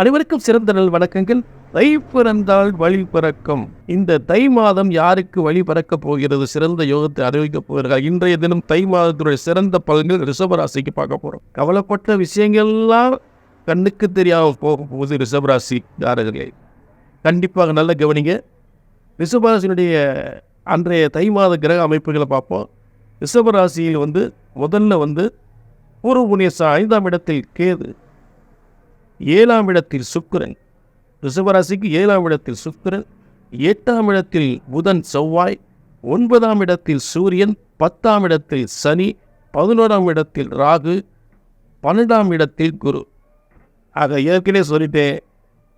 அனைவருக்கும் சிறந்த நல் வணக்கங்கள். தை பிறந்தால் வழி பிறக்கும். இந்த தை மாதம் யாருக்கு வழி பிறக்கப் போகிறது, சிறந்த யோகத்தை அறிவிக்கப் போகிறார்கள். இன்றைய தினம் தை மாதத்துடைய சிறந்த பலன்கள் ரிஷபராசிக்கு பார்க்க போறோம். கவலைப்பட்ட விஷயங்கள்லாம் கண்ணுக்கு தெரியாமல் போக போகுது ரிஷபராசிக்காரர்களே. கண்டிப்பாக நல்ல கவனிங்க. ரிஷபராசினுடைய அன்றைய தை மாத கிரக அமைப்புகளை பார்ப்போம். ரிஷபராசியில் முதல்ல பூர்வ புண்ணியசா 5ஆம் இடத்தில் கேது, 7ஆம் இடத்தில் சுக்கிரன். ரிஷபராசிக்கு 7ஆம் இடத்தில் சுக்கிரன், 8ஆம் இடத்தில் புதன் செவ்வாய், 9ஆம் இடத்தில் சூரியன், 10ஆம் இடத்தில் சனி, 11ஆம் இடத்தில் ராகு, 12ஆம் இடத்தில் குரு. ஆக ஏற்கனவே சொல்லிட்டேன்,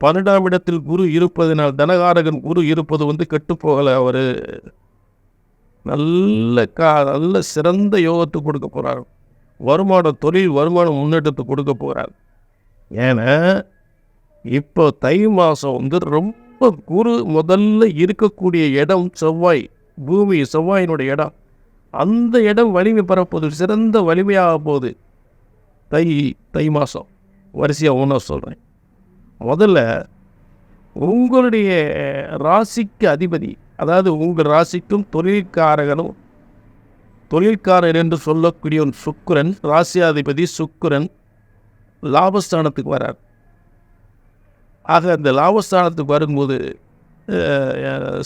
12ஆம் இடத்தில் குரு இருப்பதனால், தனகாரகன் குரு இருப்பது கெட்டுப்போகலை. அவர் நல்ல சிறந்த யோகத்தை கொடுக்க போகிறார். தொழில் வருமானம் முன்னேற்றத்தை கொடுக்க போகிறார். ஏன்னா இப்போ தை மாதம் ரொம்ப குரு முதல்ல இருக்கக்கூடிய இடம் செவ்வாய், பூமி செவ்வாயினுடைய இடம். அந்த இடம் வலிமை பெறப்போகுது, சிறந்த வலிமையாக போகுது. தை மாதம் வரிசையாக ஒன்றா சொல்கிறேன். முதல்ல உங்களுடைய ராசிக்கு அதிபதி, அதாவது உங்கள் ராசிக்கும் தொழில்காரர் என்று சொல்லக்கூடிய சுக்கிரன், ராசியாதிபதி சுக்கிரன் லாபஸ்தானத்துக்கு வரார். ஆக அந்த லாபஸ்தானத்துக்கு வரும்போது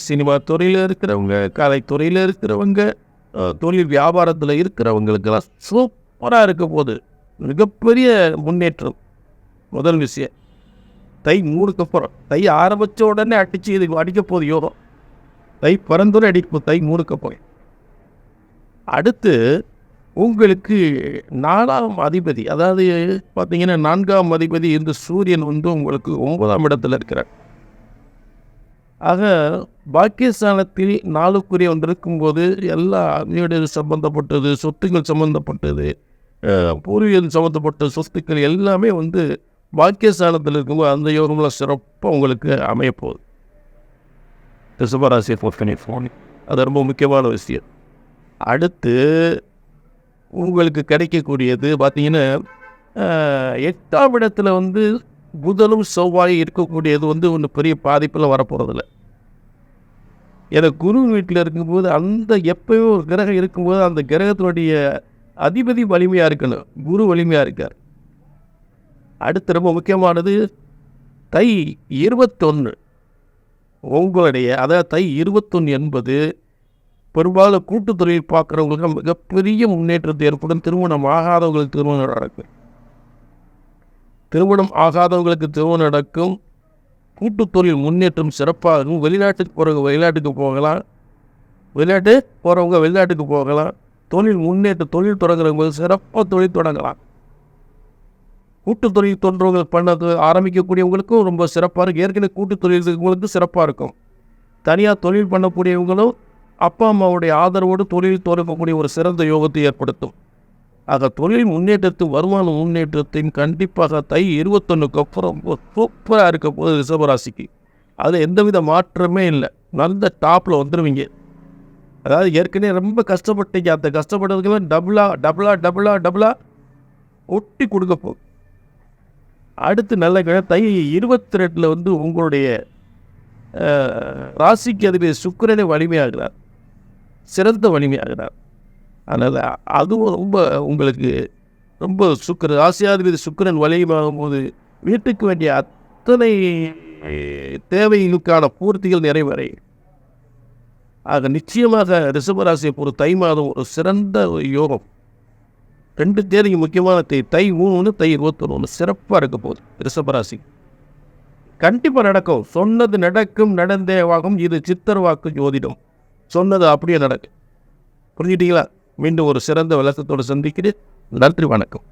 சினிமா துறையில் இருக்கிறவங்க, கலைத்துறையில் இருக்கிறவங்க, தொழில் வியாபாரத்தில் இருக்கிறவங்களுக்கெல்லாம் சூப்பராக இருக்க போது, மிகப்பெரிய முன்னேற்றம். முதல் விஷயம், தை 3க்கு அப்புறம். தை ஆரம்பித்த உடனே இது அடிக்க போகுது யோகம். தை பிறந்தோடனே அடிக்கும், தை 3க்கு அப்புறம். அடுத்து உங்களுக்கு 4ஆம் அதிபதி, அதாவது பார்த்தீங்கன்னா 4ஆம் அதிபதி இந்த சூரியன் உங்களுக்கு 9ஆம் இடத்துல இருக்கிறார். ஆக பாக்கியஸ்தானத்தில் 4க்குரிய இருக்கும்போது எல்லா வீடு சம்பந்தப்பட்டது, சொத்துக்கள் சம்பந்தப்பட்டது, பூர்வீகம் சம்பந்தப்பட்ட சொத்துக்கள் எல்லாமே பாக்கியஸ்தானத்தில் இருக்கும்போது அந்த யோகம்லாம் சிறப்பாக உங்களுக்கு அமையப்போகுது. ரிஷபராசியை பொறுத்தவரை அது ரொம்ப முக்கியமான விஷயம். அடுத்து உங்களுக்கு கிடைக்கக்கூடியது பார்த்தீங்கன்னா 8ஆம் இடத்துல புதனும் செவ்வாய் இருக்கக்கூடியது ஒன்று பெரிய பாதிப்பில் வரப்போகிறதில்ல. ஏன்னா குரு வீட்டில் இருக்கும்போது எப்பயும் ஒரு கிரகம் இருக்கும்போது அந்த கிரகத்தினுடைய அதிபதி வலிமையாக இருக்கணும், குரு வலிமையாக இருக்கார். அடுத்து ரொம்ப முக்கியமானது தை 21 உங்களுடைய, அதாவது தை 21 என்பது பெரும்பாலும் கூட்டு தொழில் பார்க்குறவங்களுக்கு மிகப்பெரிய முன்னேற்றத்தை ஏற்படும். திருமணம் ஆகாதவங்களுக்கு திருமணம் நடக்கும். கூட்டு தொழில் முன்னேற்றம் சிறப்பாகும். வெளிநாட்டுக்கு போகிறவங்க வெளிநாட்டுக்கு போகலாம். தொழில் தொடங்குறவங்க சிறப்பாக தொழில் தொடங்கலாம். கூட்டு தொழில் தோன்றவங்க ஆரம்பிக்கக்கூடியவங்களுக்கும் ரொம்ப சிறப்பாக இருக்கும். ஏற்கனவே கூட்டு தொழில்களுக்கு சிறப்பாக இருக்கும். தனியாக தொழில் பண்ணக்கூடியவங்களும் அப்பா அம்மாவுடைய ஆதரவோடு தொழில் தொடங்கக்கூடிய ஒரு சிறந்த யோகத்தை ஏற்படுத்தும். ஆக தொழில் முன்னேற்றத்தையும் வருமான முன்னேற்றத்தையும் கண்டிப்பாக தை 21க்கு அப்புறம் சூப்பராக இருக்க போது ரிஷபராசிக்கு. அதில் எந்தவித மாற்றமே இல்லை. நல்ல டாப்பில் வந்துடுவீங்க. அதாவது ஏற்கனவே ரொம்ப கஷ்டப்பட்டீங்க, அந்த கஷ்டப்பட்டதுக்கெல்லாம் டபுளாக ஒட்டி கொடுக்க போகுது. அடுத்து நல்ல தை 22 உங்களுடைய ராசிக்கு அதிபதி சுக்கிரனே வலிமையாகிறார், சிறந்த வலிமையாகிறார். அதனால் அதுவும் ரொம்ப உங்களுக்கு ரொம்ப ராசியாதிபதி சுக்கிரன் வலிமையாகும் போது வீட்டுக்கு வேண்டிய அத்தனை தேவைகளுக்கான பூர்த்திகள் நிறைவடையும். ஆக நிச்சயமாக ரிஷபராசியை பொறுத்த தை மாதம் ஒரு சிறந்த யோகம். 2 தேதிக்கு முக்கியமான தை 3, தை 21 சிறப்பாக இருக்க போகுது ரிஷபராசி. கண்டிப்பாக நடக்கும். சொன்னது நடக்கும், நடந்தே ஆகும். இது சித்தர் வாக்கு ஜோதிடம். சொன்னது அப்படியே நடக்கும். புரிஞ்சுட்டீங்களா? மீண்டும் ஒரு சிறந்த விளக்கத்தோடு சந்திக்கிறேன். நன்றி, வணக்கம்.